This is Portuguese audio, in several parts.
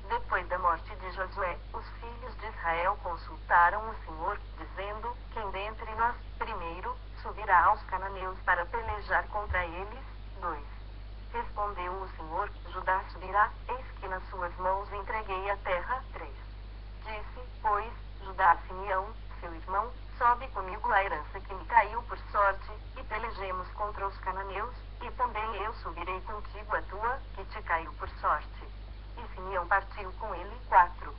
Depois da morte de Josué, os filhos de Israel consultaram o Senhor, dizendo: quem dentre nós, primeiro, subirá aos cananeus para pelejar contra eles? 2. Respondeu o Senhor: Judá subirá, eis que nas suas mãos entreguei a terra. 3. Disse, pois, Judá a Simeão, seu irmão: sobe comigo a herança que me caiu por sorte, e pelejemos contra os cananeus, e também eu subirei contigo a tua, que te caiu por sorte. E Simeão partiu com ele. 4.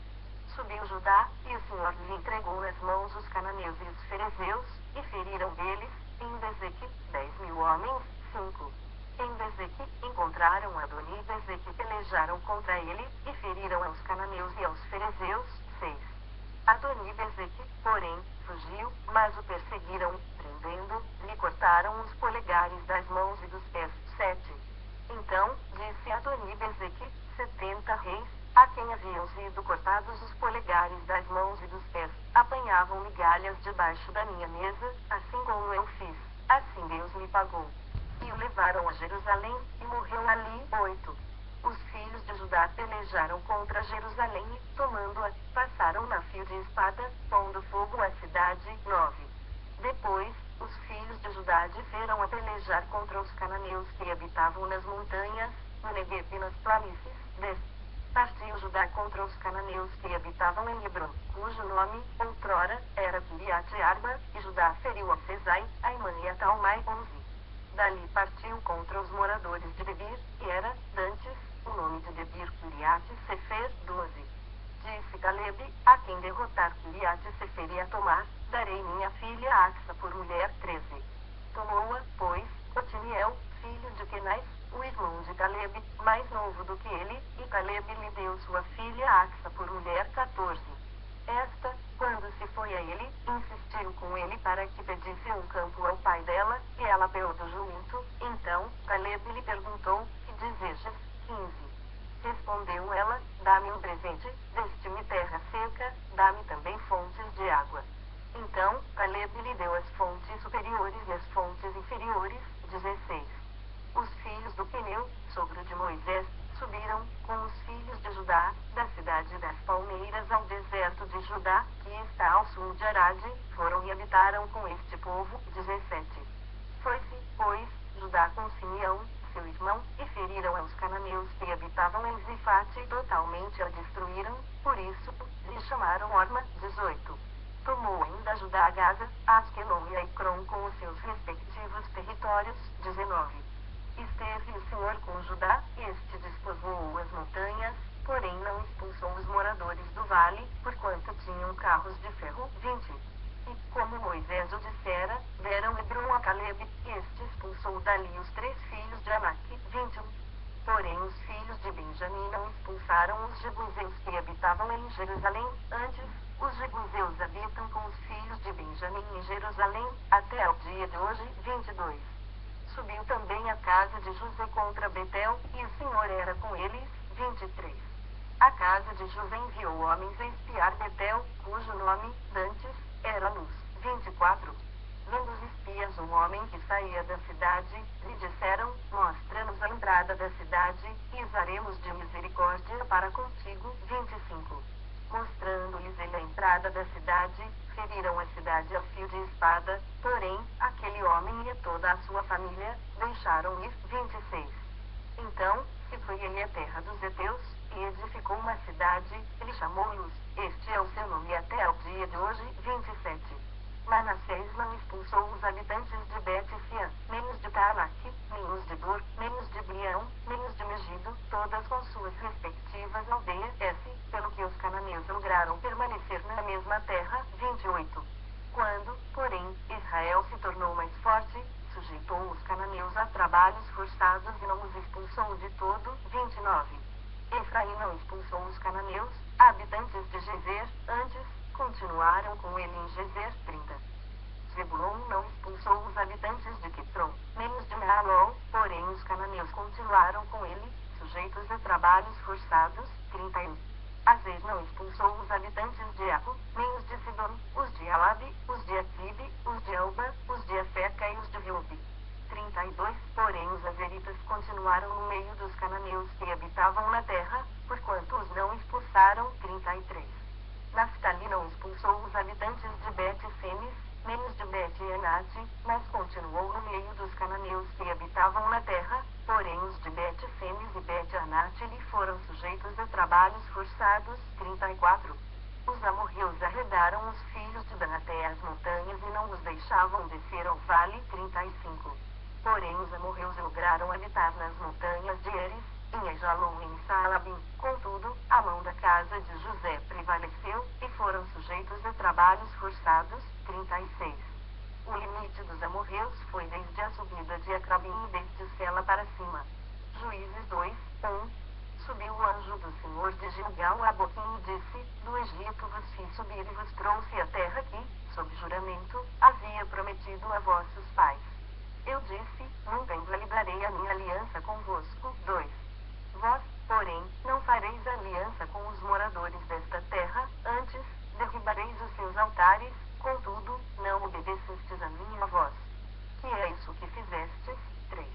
Subiu Judá, e o Senhor lhe entregou nas mãos os cananeus e os ferezeus, e feriram deles, em Bezeque, 10.000 homens. 5. Em Bezeque, encontraram Adoni e Bezeque pelejaram contra ele, e feriram aos cananeus e aos ferezeus. 6. Adoni Bezeque, porém, fugiu, mas o perseguiram, prendendo, lhe cortaram os polegares das mãos e dos pés. 7. Então, disse Adoni Bezeque: 70 reis, a quem haviam sido cortados os polegares das mãos e dos pés, apanhavam migalhas debaixo da minha mesa, assim como eu fiz, assim Deus me pagou. E o levaram a Jerusalém, e morreu ali. 8. Os filhos de Judá pelejaram contra Jerusalém e, tomando-a, passaram a fio de espada, pondo fogo à cidade. 9. Depois, os filhos de Judá desceram a pelejar contra os cananeus que habitavam nas montanhas, no Neguev e nas planícies. 10. Partiu Judá contra os cananeus que habitavam em Hebron, cujo nome, outrora, era Kiriat-Arba, e Judá feriu a Sesai, a Imã e a Talmai. 11. Dali partiu contra os moradores de Debir, que era, dantes, o nome de Debir Kiriat-Sefer. 12. Disse Calebe: a quem derrotar Kiriat-Sefer e a tomar, darei minha filha Axa por mulher. 13. Tomou-a, pois, Otiniel, filho de Kenaz, o irmão de Calebe, mais novo do que ele, e Calebe lhe deu sua filha Axa por mulher. 14. Esta, quando se foi a ele, insistiu com ele para que pedisse um campo ao pai dela, e ela peou do jumento. Então, Calebe lhe perguntou: que desejas? 15. Respondeu ela: dá-me um presente, deste-me terra seca, dá-me também fontes de água. Então, Calebe lhe deu as fontes superiores e as fontes inferiores. 16. Os filhos do Queneu, sogro de Moisés, subiram, com os filhos de Judá, da cidade das palmeiras ao deserto de Judá, que está ao sul de Arade, foram e habitaram com este povo. 17. Foi-se, pois, Judá com Simeão, seu irmão, e feriram aos cananeus que habitavam em Zifate, e totalmente a destruíram, por isso, lhe chamaram Orma. 18. Tomou ainda Judá a Gaza, a Asquelon e a Ecrom com os seus respectivos territórios. 19. Esteve o Senhor com Judá, este despovoou as montanhas, porém não expulsou os moradores do vale, porquanto tinham carros de ferro. 20. E, como Moisés o dissera, deram Hebron a Calebe, e este expulsou dali os 3 filhos de Aнаque. 21. Porém os filhos de Benjamim não expulsaram os jebuseus que habitavam em Jerusalém. Antes, os jebuseus habitam com os filhos de Benjamim em Jerusalém, até ao dia de hoje. 22. Subiu também a casa de José contra Betel, e o Senhor era com eles. 23. A casa de José enviou homens a espiar Betel, cujo nome, dantes, era Luz. 24. Vendo os espias um homem que saía da cidade, lhe disseram: mostra-nos a entrada da cidade, e usaremos de misericórdia para contigo. 25. Mostrando-lhes ele a entrada da cidade, feriram a cidade a fio de espada, porém, aquele homem e toda a sua família, deixaram-lhe. 26. Então, se foi ele à terra dos heteus, e edificou uma cidade, ele chamou-los, este é o seu nome até ao dia de hoje. 27. Manassés não expulsou os habitantes de Bet-Sean, nem os de Taanaque, nem os de Dor, nem os de Blião, nem os de Megido, todas com suas respectivas aldeias, pelo que os cananeus lograram permanecer na mesma terra. 28. Quando, porém, Israel se tornou mais forte, sujeitou os cananeus a trabalhos forçados e não os expulsou de todo. 29. Efraim não expulsou os cananeus, habitantes de Gezer, antes, continuaram com ele em Gezer. 30. Zebulon não expulsou os habitantes de Quitron, nem os de Mealol, porém os cananeus continuaram com ele, sujeitos a trabalhos forçados. 31. Azer não expulsou os habitantes de Aco, nem os de Sidom, os de Alabe, os de Aquibe, os de Elba, os de Afeca e os de Reobe. 32. Porém os azeritas continuaram no meio dos cananeus que habitavam na terra, porquanto expulsaram. 33. Naftali não expulsou os habitantes de Bet-Semes, nem os de Bet-Enate, mas continuou no meio dos cananeus que habitavam na terra, porém os de Bet-Semes e Bet-Anate lhe foram sujeitos a trabalhos forçados. 34. Os amorreus arredaram os filhos de Dan até as montanhas e não os deixavam descer ao vale. 35. Porém os amorreus lograram habitar nas montanhas de Eres, em Ejalon e em Saalabim. Contudo, a mão da casa de José prevaleceu, e foram sujeitos a trabalhos forçados. 36. O limite dos amorreus foi desde a subida de Acrabim e desde Sela para cima. Juízes 2, 1. Subiu o anjo do Senhor de Gilgal a Boquim e disse: Do Egito vos fiz subir e vos trouxe a terra que, sob juramento, havia prometido a vossos pais. Eu disse: Nunca invalidarei a minha aliança convosco. 2. Vós, porém, não fareis aliança com os moradores desta terra, antes, derribareis os seus altares, contudo, não obedecestes a minha voz. Que é isso que fizestes? 3.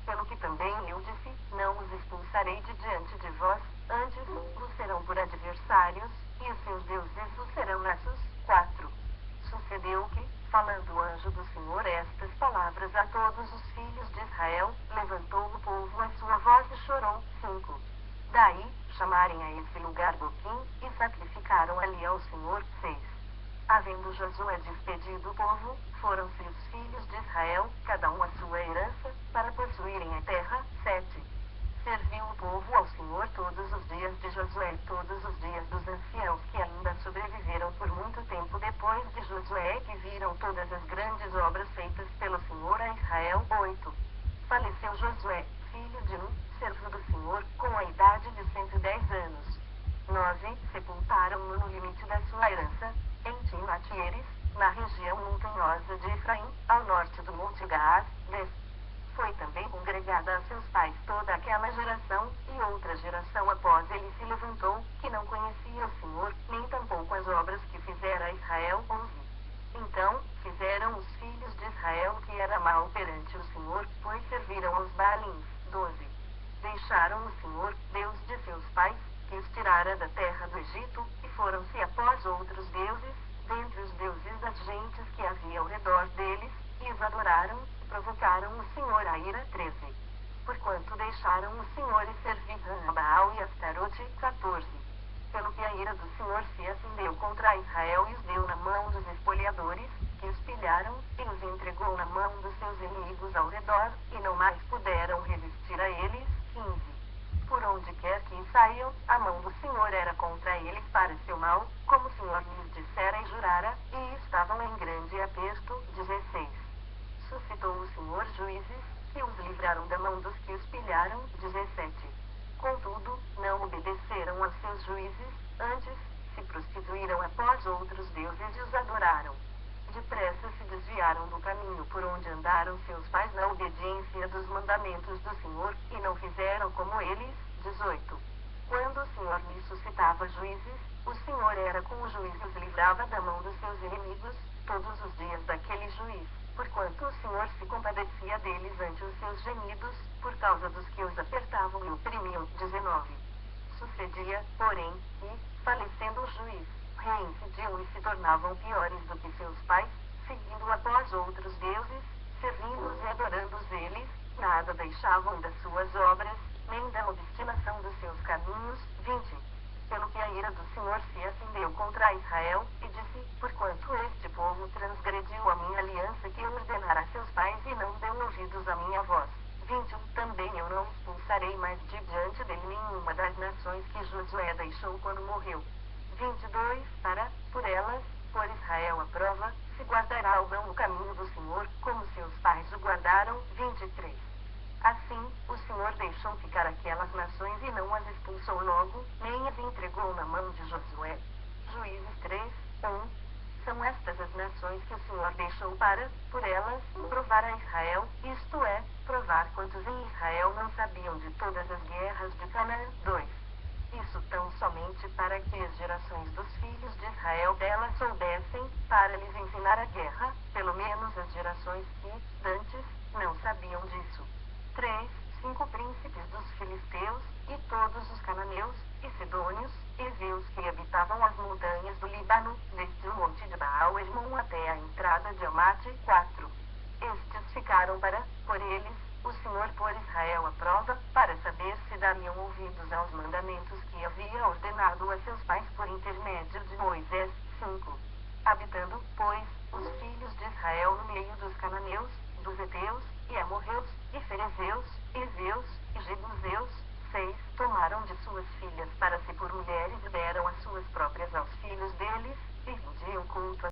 Pelo que também eu disse: Não os expulsarei de diante de vós, antes, vos serão por adversários, e os seus deuses vos serão laços. 4. Sucedeu que, falando o anjo do Senhor estas palavras a todos os filhos de Israel, levantou o povo a sua voz e chorou. 5. Daí, chamarem a esse lugar Boquim, e sacrificaram ali ao Senhor. 6. Havendo Josué despedido o povo, foram-se os filhos de Israel, cada um a sua herança, para possuírem a terra. 7. Serviu o povo ao Senhor todos os dias de Josué e todos os dias dos anciãos que ainda sobreviveram por muito tempo depois de Josué, que viram todas as grandes obras feitas pelo Senhor a Israel. 8. Faleceu Josué, filho de Nun, servo do Senhor, com a idade de 110 anos. 9. Sepultaram-no no limite da sua herança, em Timnat-Heres, na região montanhosa de Efraim, ao norte do Monte Gaás. 10. Foi também congregada a seus pais toda aquela geração, e outra geração após ele se levantou, que não conhecia o Senhor, nem tampouco as obras que fizera a Israel. 11. Então, fizeram os filhos de Israel o que era mal perante o Senhor, pois serviram aos Baalins. 12. Deixaram o Senhor, Deus de seus pais, que os tirara da terra do Egito, e foram-se após outros deuses, dentre os deuses das gentes que havia ao redor deles, e os adoraram, e provocaram o Senhor a ira. 13. Porquanto deixaram o Senhor e serviram a Baal e a Astarote. 14. Pelo que a ira do Senhor se acendeu contra Israel e os deu na mão dos espoliadores, que os pilharam, e os entregou na mão dos seus inimigos ao redor, e não mais puderam resistir a eles. 15. Por onde quer que saiam, a mão do Senhor era contra eles para seu mal, como o Senhor lhes dissera e jurara, e estavam em grande aperto. 16. Suscitou o Senhor juízes, que os livraram da mão dos que os pilharam. 17. Contudo, não obedeceram aos seus juízes, antes, se prostituíram após outros deuses e os adoraram. Depressa se desviaram do caminho por onde andaram seus pais na obediência dos mandamentos do Senhor, e não fizeram como eles. 18. Quando o Senhor lhe suscitava juízes, o Senhor era com o juiz e os livrava da mão dos seus inimigos, todos os dias daquele juiz, porquanto o Senhor se compadecia deles ante os seus gemidos, por causa dos que os apertavam e oprimiam. 19. Sucedia, porém, que, falecendo o juiz, reincidiam e se tornavam piores do que seus pais, seguindo após outros deuses, servindo-os e adorando-os eles, nada deixavam das suas obras, nem da obstinação dos seus caminhos. 20. Pelo que a ira do Senhor se acendeu contra Israel, e disse: Porquanto este povo transgrediu a minha aliança que eu ordenara a seus pais e não deu ouvidos à minha voz. 21. Também eu não expulsarei mais de diante dele nenhuma das nações que Josué deixou quando morreu. 22. Para, por elas, por Israel a prova, se guardará ou não o caminho do Senhor, como seus pais o guardaram. 23. Assim, o Senhor deixou ficar aquelas nações e não as expulsou logo, nem as entregou na mão de Josué. Juízes 3, 1. São estas as nações que o Senhor deixou para, por elas, provar a Israel, isto é, provar quantos em Israel não sabiam de todas as guerras de Canaã. 2. Isso tão somente para que as gerações dos filhos de Israel delas soubessem, para lhes ensinar a guerra, pelo menos as gerações que, dantes, não sabiam disso. 3. 5 príncipes dos filisteus, e todos os cananeus, e sidônios, eveus, atravessavam as montanhas do Líbano, desde o monte de Baal-Hermon até a entrada de Amate. 4. Estes ficaram para, por eles, o Senhor por Israel à prova, para saber se dariam ouvidos aos mandamentos que havia ordenado a seus pais por intermédio de Moisés. 5. Habitando, pois, os filhos de Israel no meio dos cananeus, dos heteus, e amorreus,